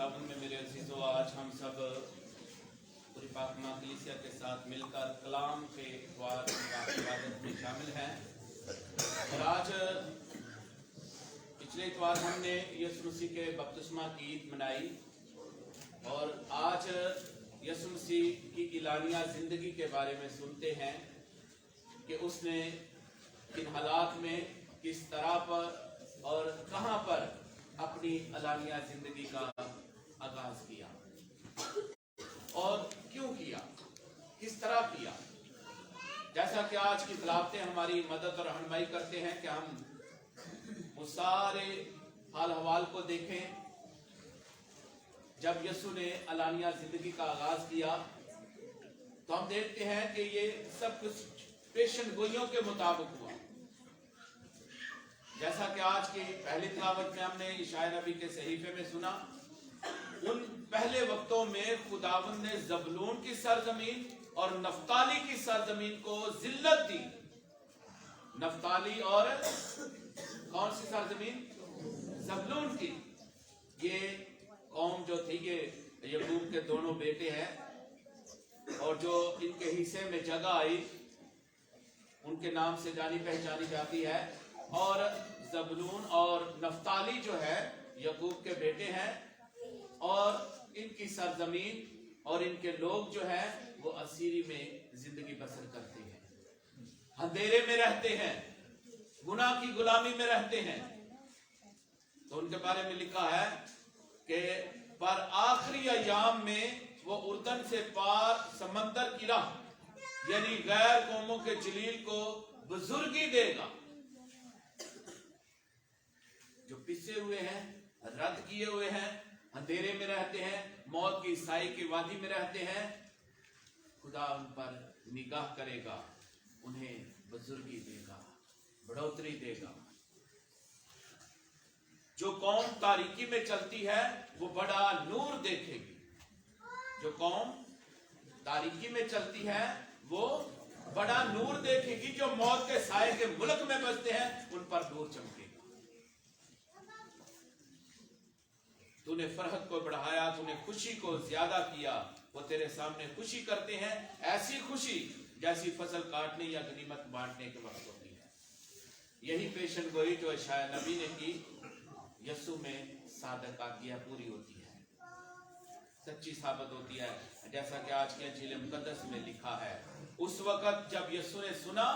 खुदावन में मेरे अजीज़ों, आज हम सब पूरी पाक कलीसिया के साथ मिलकर कलाम के द्वार इबादत में शामिल हैं। और आज पिछले इतवार हमने यीशु मसीह के बपतिस्मा की ईद मनाई और आज यीशु मसीह की इलानिया ज़िंदगी के बारे में सुनते हैं कि उसने किन हालात में किस तरह पर और कहां पर अपनी अलानिया जिंदगी का आगाज किया और क्यों किया, किस तरह किया। जैसा कि आज की तिलावतें हमारी मदद और रहनुमाई करते हैं कि हम वो सारे हाल हवाल को देखें जब यीशु ने अलानिया जिंदगी का आगाज किया, तो हम देखते हैं कि ये सब कुछ पेशन गोइयों के मुताबिक हुआ। जैसा कि आज की पहली तिलावत में हमने इशाया नबी के सहीफे में सुना, उन पहले वक्तों में खुदावंद ने जबलून की सरजमीन और नफ्ताली की सरजमीन को जिल्लत दी। नफ्ताली और कौन सी सरजमीन? जबलून की। ये कौम जो थी ये यकूब के दोनों बेटे हैं और जो इनके हिस्से में जगह आई उनके नाम से जानी पहचानी जाती है। और जबलून और नफ्ताली जो है यकूब के बेटे हैं और इनकी सरजमीन और इनके लोग जो है वो असीरी में जिंदगी बसर करते हैं, अंधेरे में रहते हैं, गुनाह की गुलामी में रहते हैं। तो उनके बारे में लिखा है कि पर आखिरी अयाम में वो उर्दन से पार समंदर की राह यानी गैर कौमों के जलील को बुजुर्गी देगा। जो पिसे हुए हैं, रद्द किए हुए हैं, अंधेरे में रहते हैं, मौत की साई की वादी में रहते हैं, खुदा उन पर निगाह करेगा, उन्हें बुजुर्गी देगा, बढ़ोतरी देगा। जो कौम तारीकी में चलती है वो बड़ा नूर देखेगी। जो कौम तारीकी में चलती है वो बड़ा नूर देखेगी। जो मौत के साए के मुल्क में बसते हैं उन पर नूर चमकेगा। तूने फरहत को बढ़ाया, तूने खुशी को ज्यादा किया। वो तेरे सामने खुशी करते हैं, ऐसी खुशी जैसी फसल काटने या गनीमत बांटने के वक्त होती है। यही पेशन गोई जो इशाया नबी ने की यीशु में सादक आज्ञा पूरी होती है, सच्ची साबित होती है। जैसा कि आज के इंजील मुकद्दस में लिखा है, उस वक्त जब यीशु ने सुना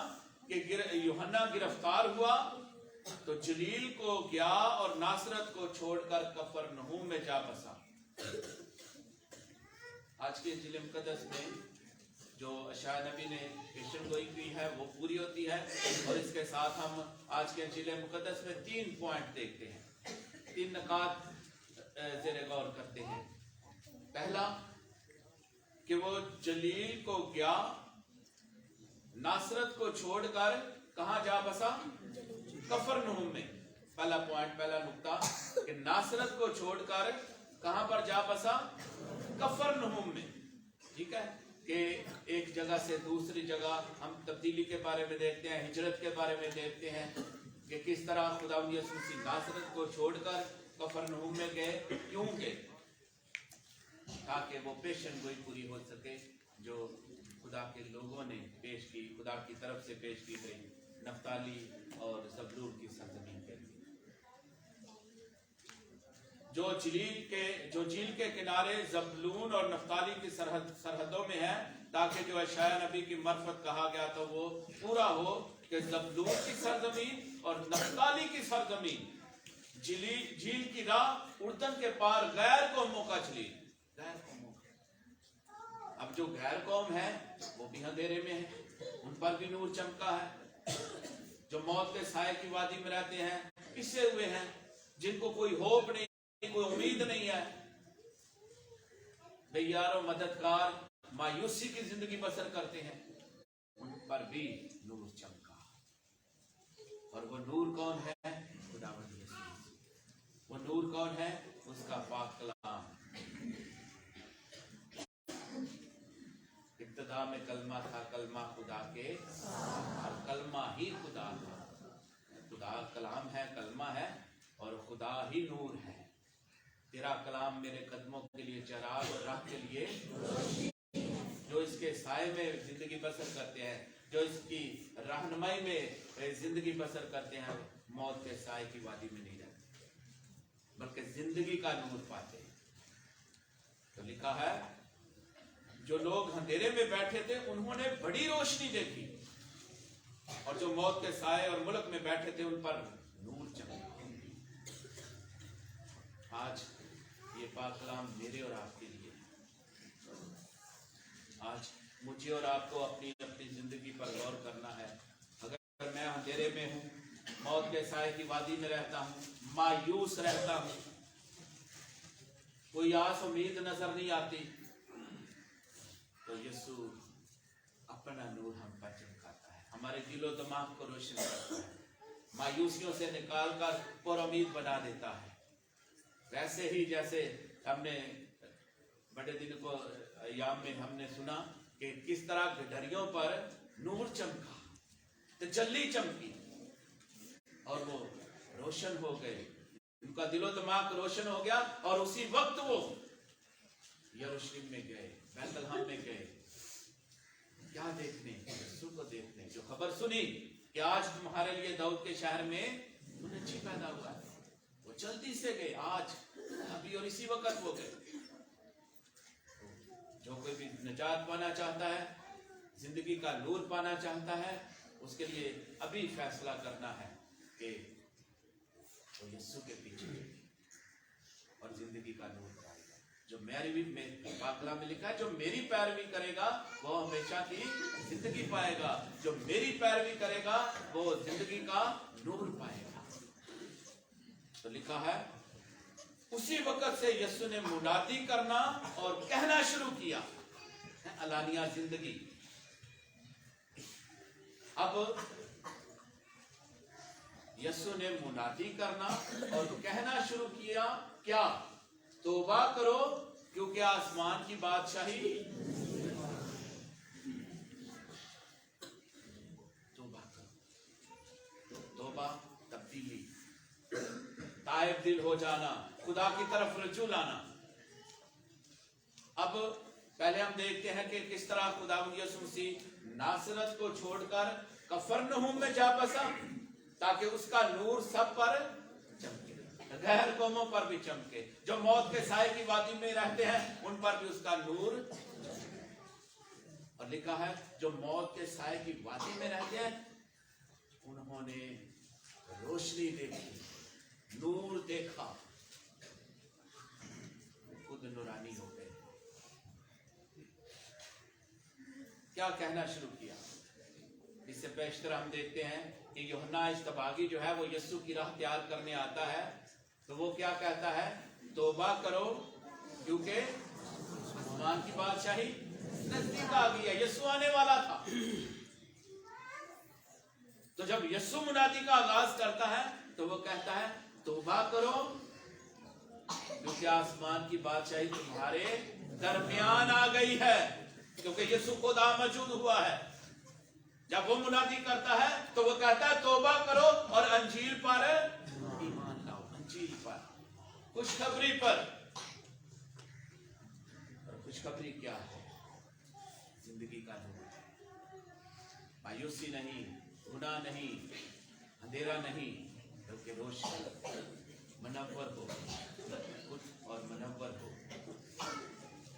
कि यूहन्ना गिरफ्तार हुआ तो जलील को गया और नासरत को छोड़कर कफरनहूम में जा बसा। आज के इंजील मुकद्दस में जो इशाया नबी ने पेशन गोई की है वो पूरी होती है। और इसके साथ हम आज के इंजील मुकद्दस में 3 पॉइंट देखते हैं, 3 नकात ज़ेरे गौर करते हैं। पहला कि वो जलील को गया, नासरत को छोड़कर कहां जा बसा? कफरनहूम में। पहला पॉइंट, पहला नुक्ता कि नासरत को छोड़कर कहां पर जा बसा? कफरनहूम में। ठीक है कि एक जगह से दूसरी जगह हम तब्दीली के बारे में देखते हैं, हिजरत के बारे में देखते हैं कि किस तरह खुदावंद यीशु मसीह नासरत को छोड़कर कफरनहूम में गए। क्यों गए? ताकि वो पेशन गोई पूरी हो सके जो खुदा के लोगों ने पेश की, खुदा की तरफ से पेश की गई नफ्ताली और जबलून की सरजमीन के लिए, जो झील के किनारे जबलून और नफ्ताली की सरहदों में है, ताकि जो इशाया नबी की मरफत कहा गया तो वो पूरा हो कि जबलून की सरजमीन और नफ्ताली की सरजमीन, झील की राह, उर्दन के पार गैर कौमों का झील, गैर कौमों का। अब जो गैर कौम है वो भी अंधेरे में है, उन पर भी नूर चमका है। जो मौत के साए की वादी में रहते हैं, पिसे हुए हैं, जिनको कोई होप नहीं, कोई उम्मीद नहीं है, बेयारो मददगार मायूसी की जिंदगी बसर करते हैं, उन पर भी नूर चमका। और वो नूर कौन है? खुदावंद यीशु। वो नूर कौन है? उसका पाक कलाम। इब्तिदा में कलमा था, कलमा खुदा के और कलमा ही खुदा था। खुदा कलाम है, कलमा है और खुदा ही नूर है। तेरा कलाम मेरे कदमों के लिए चराग और राह के लिए, जो इसके साए में जिंदगी बसर करते हैं, जो इसकी रहनुमाई में जिंदगी बसर करते हैं, मौत के साए की वादी में नहीं रहते, बल्कि जिंदगी का नूर पाते हैं। तो लिखा है, जो लोग अंधेरे में बैठे थे उन्होंने बड़ी रोशनी देखी, और जो मौत के साए और मुल्क में बैठे थे उन पर नूर चमका। आज ये पाक कलाम मेरे और आपके लिए, आज मुझे और आपको अपनी अपनी जिंदगी पर गौर करना है। अगर मैं अंधेरे में हूं, मौत के साए की वादी में रहता हूं, मायूस रहता हूं, कोई आस उम्मीद नजर नहीं आती, तो यीशु अपना नूर हम पर चमकाता है, हमारे दिलो दिमाग को रोशन करता है, मायूसियों से निकाल कर पुरुम्मीद बना देता है। वैसे ही जैसे हमने बड़े दिन को याम में हमने सुना कि किस तरह गडरियों पर नूर चमका, तजल्ली चमकी और वो रोशन हो गए, उनका दिलो दिमाग रोशन हो गया, और उसी वक्त वो यरूशलेम में गए, बैतलहम में गए। क्या देखने? यीशु को देखने। जो खबर सुनी कि आज तुम्हारे लिए दाऊद के शहर में मुनज्जी पैदा हुआ है, वो जल्दी से गए, आज अभी और इसी वक्त वो गए। जो कोई भी निजात पाना चाहता है, जिंदगी का नूर पाना चाहता है, उसके लिए अभी फैसला करना है कि वो यीशु के पीछे और जिंदगी का नूर पाएगा। जो मेरी पाकला में लिखा है, जो मेरी पैरवी करेगा वो हमेशा की जिंदगी पाएगा, जो मेरी पैरवी करेगा वो जिंदगी का नूर पाएगा। तो लिखा है, उसी वक्त से यीशु ने मुनादी करना और कहना शुरू किया, अलानिया जिंदगी। अब यीशु ने मुनादी करना और कहना शुरू किया, क्या? तौबा करो क्योंकि आसमान की बादशाही। तौबा करो, तौबा तब्दीली, ताइब दिल हो जाना, खुदा की तरफ रजू लाना। अब पहले हम देखते हैं कि किस तरह खुदावंद यीशु मसीह नासरत को छोड़कर कफरनहूम में जा बसा, ताकि उसका नूर सब पर चमके, गैर कौमों पर भी चमके, जो मौत के साए की वादी में रहते हैं उन पर भी उसका नूर। और लिखा है, जो मौत के साए की वादी में रहते हैं उन्होंने रोशनी देखी, नूर देखा, खुद नूरानी हो गए। क्या कहना शुरू किया? इससे पेशतर हम देखते हैं कि यूहन्ना इस्तबागी जो है वो यीशु की राह तैयार करने आता है, तो वो क्या कहता है? तौबा करो क्योंकि आसमान की बादशाही नजदीक आ गई है। यीशु आने वाला था। तो जब यीशु मुनादी का आगाज करता है तो वो कहता है, तौबा करो क्योंकि आसमान की बादशाही तुम्हारे दरमियान आ गई है, क्योंकि यीशु खुदा मौजूद हुआ है। जब वो मुनादी करता है तो वो कहता है, तौबा करो और अंजील पर ईमान लाओ, अंजील पर, खुशखबरी पर। और खुशखबरी क्या है? जिंदगी का नूर। मायूसी नहीं, गुनाह नहीं, अंधेरा नहीं, बल्कि रोशनी, मनव्वर हो, खुद और मनव्वर हो।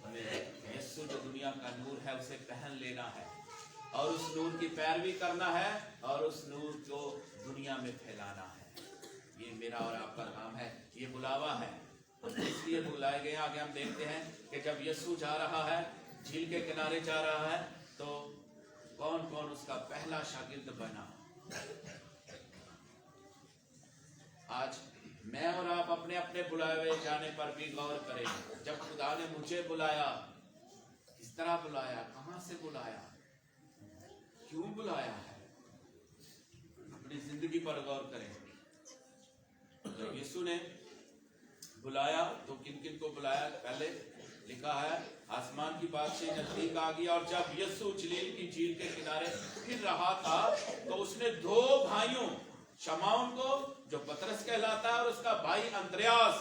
हमें यीशु जो दुनिया का नूर है उसे पहन लेना है और उस नूर की पैरवी करना है और उस नूर को दुनिया में फैलाना है। ये मेरा और आपका काम है, ये बुलावा है। इसलिए बुलाए गए। आगे हम देखते हैं कि जब यीशु जा रहा है, झील के किनारे जा रहा है, तो कौन कौन उसका पहला शागिर्द बना। आज मैं और आप अपने अपने बुलाए हुए जाने पर भी गौर करें। जब खुदा ने मुझे बुलाया, किस तरह बुलाया, कहां से बुलाया, क्यों बुलाया है, अपनी जिंदगी पर गौर करें। जब यीशु ने बुलाया तो किन किन को बुलाया? पहले लिखा है, आसमान की बादशाही नजदीक आ गई। और जब यीशु जलील की झील के किनारे फिर रहा था तो उसने दो भाइयों, शमौन को जो पतरस कहलाता है और उसका भाई अंद्रयास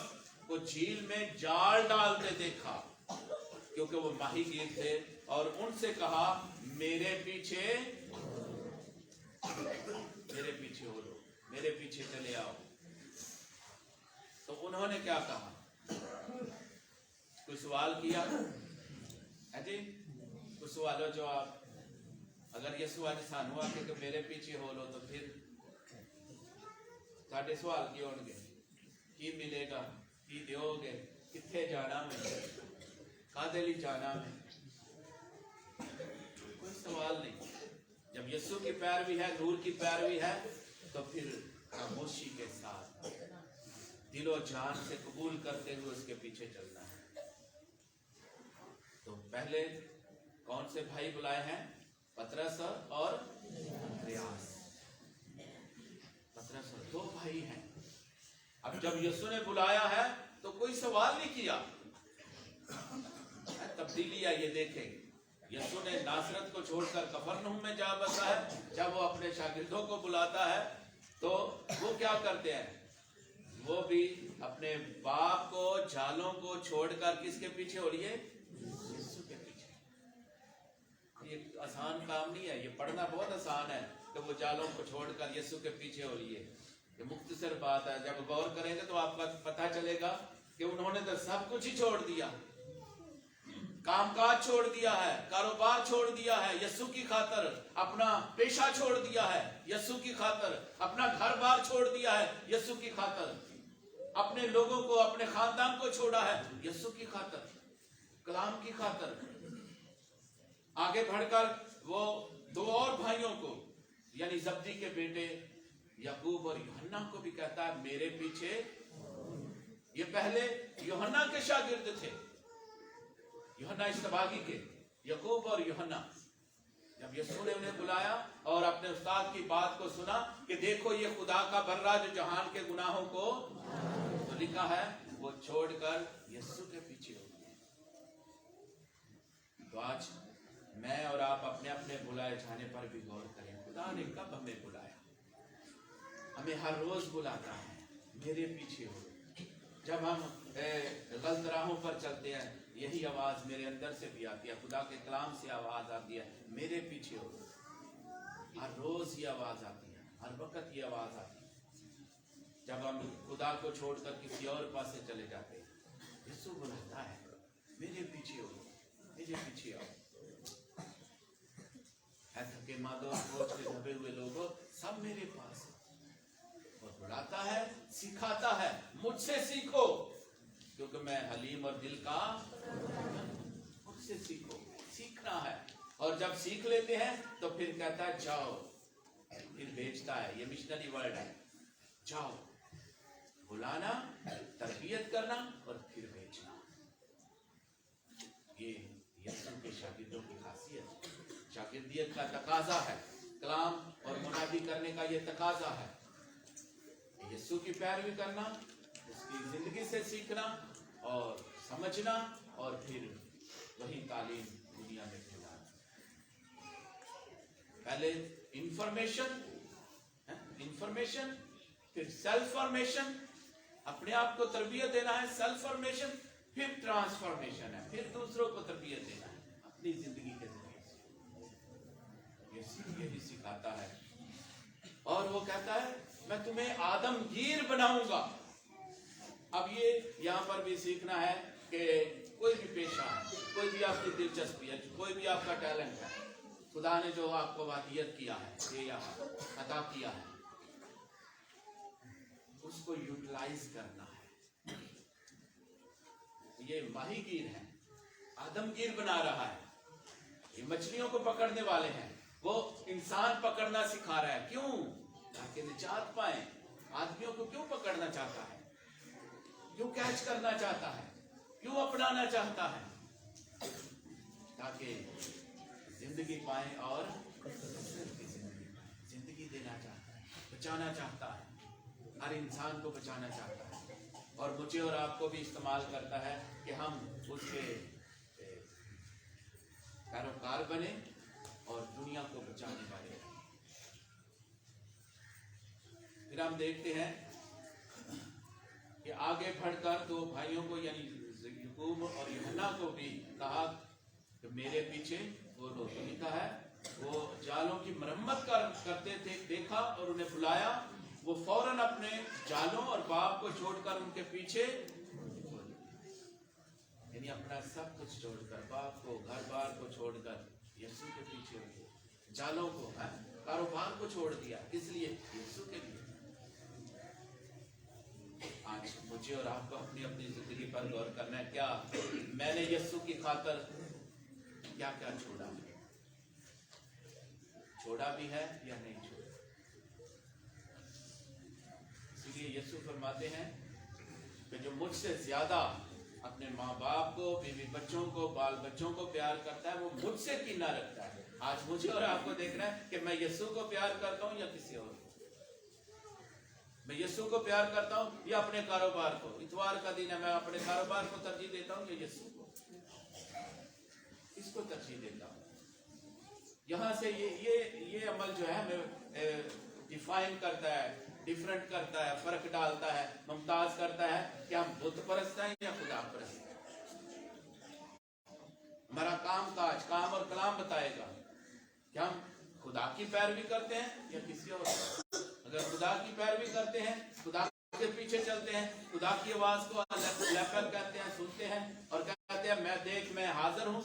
को झील में जाल डालते देखा, क्योंकि वो माहीगीर थे, और उनसे कहा मेरे पीछे हो लो, मेरे पीछे चले आओ। तो उन्होंने क्या कहा? कोई सवाल किया है जी? कुछ सवालों जवाब। अगर यसु आज सानू आके कि मेरे पीछे हो लो, तो फिर साढ़े सवाल की होंगे, की मिलेगा, की दोगे, किथे जाना मैं, कादे लिए जाना मैं? कोई सवाल नहीं। जब यीशु की पैरवी है, नूर की पैरवी है, तो फिर खामोशी के साथ दिलो जान से कबूल करते हुए उसके पीछे चलना है। तो पहले कौन से भाई बुलाए हैं? पतरस और अंद्रियास। पतरस और 2 भाई हैं। अब जब यीशु ने बुलाया है तो कोई सवाल नहीं किया। तब्दीली आइए देखें। यीशु ने नासरत को छोड़कर कफरनहूम में जा बसा है। जब वो अपने शागिर्दों को बुलाता है तो वो क्या करते हैं? वो भी अपने बाप को, जालों को छोड़कर किसके पीछे हो रही है? यीशु के पीछे। ये आसान काम नहीं है, ये पढ़ना बहुत आसान है कि वो जालों को छोड़कर यीशु के पीछे हो रही है। ये मुख्तसर बात है। जब गौर करेंगे तो आपको पता चलेगा कि उन्होंने तो सब कुछ ही छोड़ दिया। कामकाज छोड़ दिया है, कारोबार छोड़ दिया है यीशु की खातर, अपना पेशा छोड़ दिया है यीशु की खातर, अपना घर बार छोड़ दिया है यीशु की खातर, अपने लोगों को, अपने खानदान को छोड़ा है यीशु की खातर, कलाम की खातर। आगे बढ़कर वो 2 और भाइयों को, यानी जब्दी के बेटे याकूब और यूहन्ना को भी कहता है मेरे पीछे। ये पहले यूहन्ना के शागिर्द थे, यूहन्ना इस्तबागी के, याकूब और यूहन्ना। जब यीशु ने उन्हें बुलाया और अपने उस्ताद की बात को सुना कि देखो ये खुदा का बर्रा जो जहान के गुनाहों को, तो लिखा है वो छोड़कर यीशु के पीछे हो गए। तो आज मैं और आप अपने अपने बुलाए जाने पर भी गौर करें। खुदा ने कब हमें बुलाया? हमें हर रोज बुलाता है, मेरे पीछे हो। जब हम गलत राहों पर चलते हैं, यही आवाज मेरे अंदर से भी आती है, खुदा के कलाम से आवाज आती है, मेरे पीछे हो। हर रोज ये आवाज आती है, हर वक्त ये आवाज आती है। जब हम खुदा को छोड़कर किसी और पास से चले जाते हैं, यीशु बुलाता है मेरे पीछे हो, मेरे पीछे आओ। थके मादो बोझ के दबे हुए लोगों, सब मेरे पास और बुलाता है, सिखाता है, मुझसे सीखो क्योंकि मैं हलीम और दिल का। मुझसे सीखो, सीखना है। और जब सीख लेते हैं तो फिर कहता है जाओ, फिर भेजता है। ये मिशनरी वर्ड है, जाओ, बुलाना, तरबियत करना और फिर भेजना। ये यीशु के शागिर्दों की खासियत, शागिर्दियत का तकाजा है। कलाम और मुनादी करने का ये तकाजा है। यीशु की पैरवी करना, उसकी जिंदगी से सीखना और समझना, और फिर वही तालीम दुनिया में फैलाना। पहले इंफॉर्मेशन, फिर सेल्फ फॉर्मेशन, अपने आप को तरबियत देना है, सेल्फ फॉर्मेशन, फिर ट्रांसफॉर्मेशन है, फिर दूसरों को तरबियत देना है अपनी जिंदगी के जरिए से। यही सिखाता है। और वो कहता है मैं तुम्हें आदमगीर बनाऊंगा। अब ये यहाँ पर भी सीखना है कि कोई भी पेशा है, कोई भी आपकी दिलचस्पी है, कोई भी आपका टैलेंट है, खुदा ने जो आपको वादियत किया है, ये अता किया है, उसको यूटिलाइज करना है। ये माहीगीर है, आदमगीर बना रहा है। ये मछलियों को पकड़ने वाले हैं, वो इंसान पकड़ना सिखा रहा है। क्यों? ताकि निजात पाए। आदमियों को क्यों पकड़ना चाहता है? क्यों कैच करना चाहता है? क्यों अपनाना चाहता है? ताकि जिंदगी पाए और जिंदगी देना चाहता है, बचाना चाहता है, हर इंसान को बचाना चाहता है। और मुझे और आपको भी इस्तेमाल करता है कि हम उसके पैरोकार बने और दुनिया को बचाने वाले। फिर हम देखते हैं कि आगे बढ़कर दो भाइयों को यानी याकूब और यूहन्ना को भी कहा कि मेरे पीछे वो लो। तो लिखा है वो जालों की मरम्मत करते थे, देखा और उन्हें बुलाया। वो फौरन अपने जालों और बाप को छोड़कर उनके पीछे, यानी अपना सब कुछ छोड़कर, बाप को, घर बार को छोड़कर यीशु के पीछे हो गए। जालों को, कारोबार को छोड़ दिया, इसलिए यीशु के लिए। आज मुझे और आपको अपनी अपनी जिंदगी पर गौर करना है, क्या मैंने यीशु की खातर क्या क्या छोड़ा है, छोड़ा भी है या नहीं छोड़ा। इसलिए यीशु फरमाते हैं कि जो मुझसे ज्यादा अपने माँ बाप को, बीवी बच्चों को, बाल बच्चों को प्यार करता है वो मुझसे कीना रखता है। आज मुझे और आपको देखना है कि मैं यीशु को प्यार करता हूं या किसी और को। मैं यीशु को प्यार करता हूं या अपने कारोबार को। इतवार का दिन है, मैं अपने कारोबार को तरजीह देता हूं या यीशु को, इसको तरजीह देता हूं। यहां से ये अमल जो है हमें डिफाइन करता है, डिफरेंट करता है, फर्क डालता है, मुमताज करता है कि हम बुत परस्त हैं या खुदा परस्त हैं। हमारा काम काज, काम और कलाम बताएगा कि हम खुदा की पैरवी करते हैं या किसी और। अगर खुदा की पैरवी करते हैं, खुदा के पीछे चलते हैं, खुदा की आवाज को लेपर कहते हैं, सुनते हैं और कहते हैं मैं देख मैं हाजिर हूं,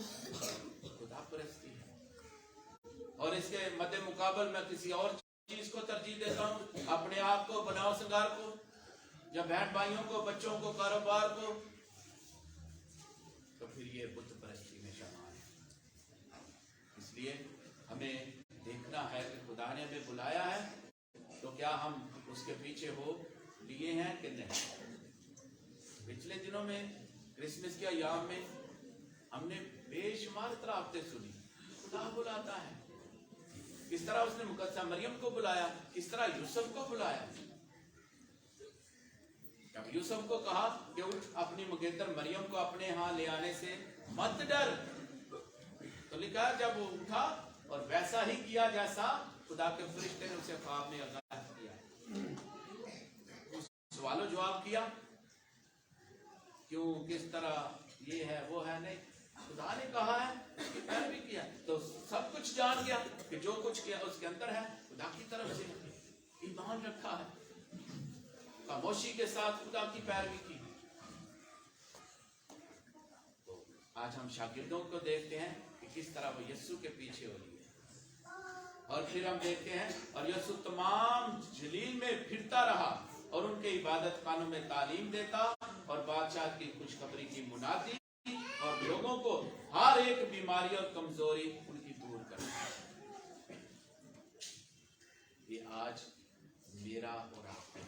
खुदा परस्ती है। और इसके मद्दे मुकाबल मैं किसी और चीज को तरजीह देता हूं, अपने आप को, बनाओ श्रृंगार को, या बहन भाइयों को, बच्चों को, कारोबार को, तो फिर ये बुत परस्ती में शामिल है। इसलिए हमें देखना है कि खुदा ने हमें बुलाया है तो क्या हम उसके पीछे हो लिए हैं कि नहीं। पिछले दिनों में क्रिसमस के अय्याम में हमने बेशुमार तराफते सुनी। खुदा बुलाता है, किस तरह उसने मुकद्दसा मरियम को बुलाया, किस तरह यूसुफ को बुलाया। जब यूसुफ को कहा कि उठ अपनी मुगेदर मरियम को अपने यहाँ ले आने से मत डर, तो लिखा जब वो उठा और वैसा ही किया जैसा खुदा के फरिश्ते ने उसे ख्वाब में आगाह किया। सवालों जवाब किया, क्यों, किस तरह, ये है वो है, नहीं, खुदा ने कहा है, उसकी पैरवी किया, तो सब कुछ जान गया कि जो कुछ किया उसके अंदर है खुदा की तरफ से, ईमान रखा है, खामोशी के साथ खुदा की पैरवी की। तो आज हम शागिर्दों को देखते हैं कि किस तरह वो यीशु के पीछे हो लिए। और फिर हम देखते हैं और यीशु तमाम जलील में फिरता रहा और उनके इबादत खानों में तालीम देता और बादशाह की खुशखबरी की मुनादी और लोगों को हर एक बीमारी और कमजोरी उनकी दूर करता। ये आज मेरा और आपका,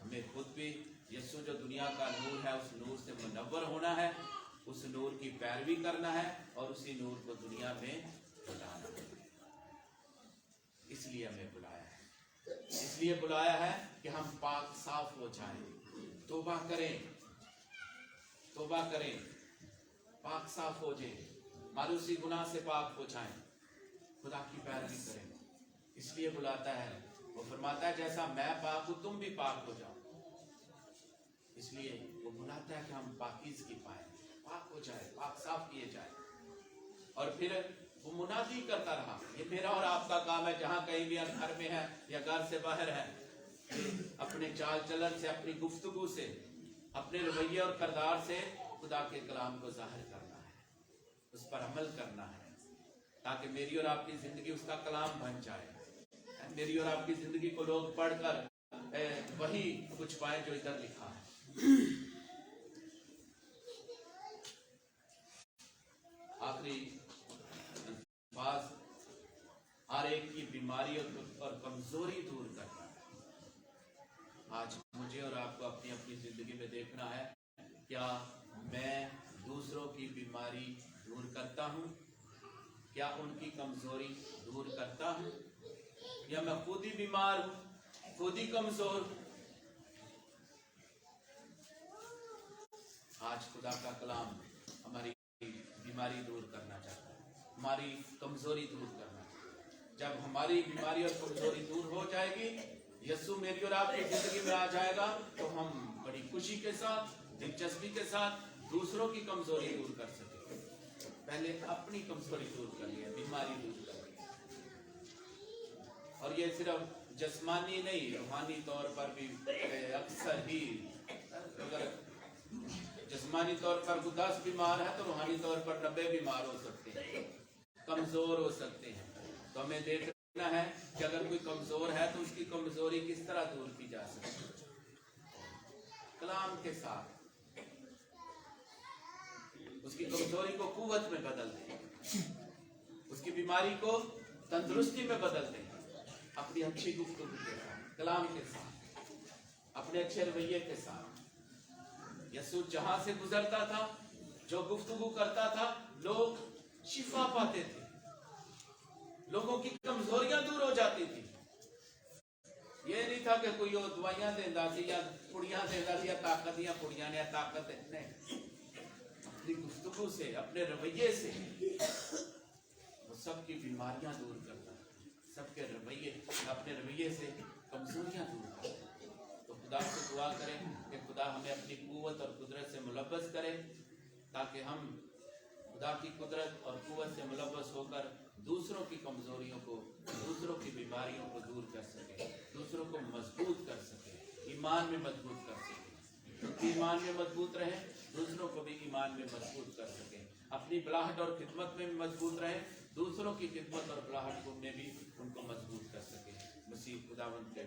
हमें खुद भी यीशु जो दुनिया का नूर है उस नूर से मुनव्वर होना है, उस नूर की पैरवी करना है और उसी नूर को दुनिया में फैलाना है। इसलिए हमें बुलाया है, इसलिए बुलाया है कि हम पाक साफ हो जाएं, तौबा करें, तौबा करें, पाक साफ हो जाए, मारूसी गुनाह से पाक हो जाएं, खुदा की पैरवी करें। इसलिए बुलाता है, वो फरमाता है जैसा मैं पाक हूं तुम भी पाक हो जाओ। इसलिए वो बुलाता है कि हम पाकीज़गी पाएं, पाक हो जाए, पाक साफ किए जाए। और फिर वो मुनादी करता रहा, ये मेरा और आपका काम है, जहां कहीं भी घर में है या घर से बाहर है, अपने चाल चलन से, अपनी गुफ्तगू से, अपने रवैये और किरदार से खुदा के कलाम को जाहिर करना है, उस पर अमल करना है, ताकि मेरी और आपकी जिंदगी उसका कलाम बन जाए। मेरी और आपकी जिंदगी को लोग पढ़कर वही कुछ पाए जो इधर लिखा है। आखिरी बात, हर एक की बीमारी और कमजोरी दूर करना है। आज मुझे और आपको अपनी अपनी जिंदगी में देखना है, क्या मैं दूसरों की बीमारी दूर करता हूँ, क्या उनकी कमजोरी दूर करता हूँ, या मैं खुद ही बीमार हूँ, खुद ही कमजोर हूँ। आज खुदा का कलाम हमारी बीमारी दूर करना चाहता है, हमारी कमजोरी दूर करना चाहता है। जब हमारी बीमारी और कमजोरी दूर हो जाएगी यीशु मेरी और आपकी जिंदगी में आ जाएगा तो हम बड़ी खुशी के साथ, दिलचस्पी के साथ दूसरों की कमजोरी दूर कर सकेंगे। पहले अपनी कमजोरी दूर कर लिया, बीमारी दूर कर ली, और ये सिर्फ जिस्मानी नहीं, रूहानी तौर पर भी अक्सर ही, अगर जिस्मानी तौर पर 10 बीमार है तो रूहानी तौर पर 90 बीमार हो सकते हैं, कमजोर हो सकते हैं। तो हमें देखना है कि अगर कोई कमजोर है तो उसकी कमजोरी किस तरह दूर की जा सकती है। कलाम के साथ उसकी कमजोरी को कुव्वत में बदल दें, उसकी बीमारी को तंदुरुस्ती में बदल दें, अपनी अच्छी गुफ्तगू के साथ, कलाम के साथ, अपने अच्छे रवैये के साथ। यीशु जहां से गुजरता था, जो गुफ्तगू करता था, लोग शिफा पाते थे, लोगों की कमजोरियां दूर हो जाती थी। ये नहीं था कि कोई दवाइयां देता सी या पुड़ियां देता सी या ताकत या पुड़ियां ने ताकत नहीं, अपनी गुफ्तगू से, अपने रवैये से वो सबकी बीमारियां दूर करता है, सबके रवैये, अपने रवैये से कमजोरियां दूर करता है। तो खुदा से दुआ करें कि खुदा हमें अपनी कुव्वत और कुदरत से मुलव्वस करे, ताकि हम खुदा की कुदरत और कुव्वत से मुलव्वस होकर दूसरों की कमजोरियों को, दूसरों की बीमारियों को दूर कर सके, दूसरों को मजबूत कर सके, ईमान में मजबूत कर सके, ईमान में मजबूत रहे, दूसरों को भी ईमान में मजबूत कर सके, अपनी बलाहट और खिदमत में भी मजबूत रहे, दूसरों की खिदमत और बलाहट में भी उनको मजबूत कर सके। मसीह खुदावंद के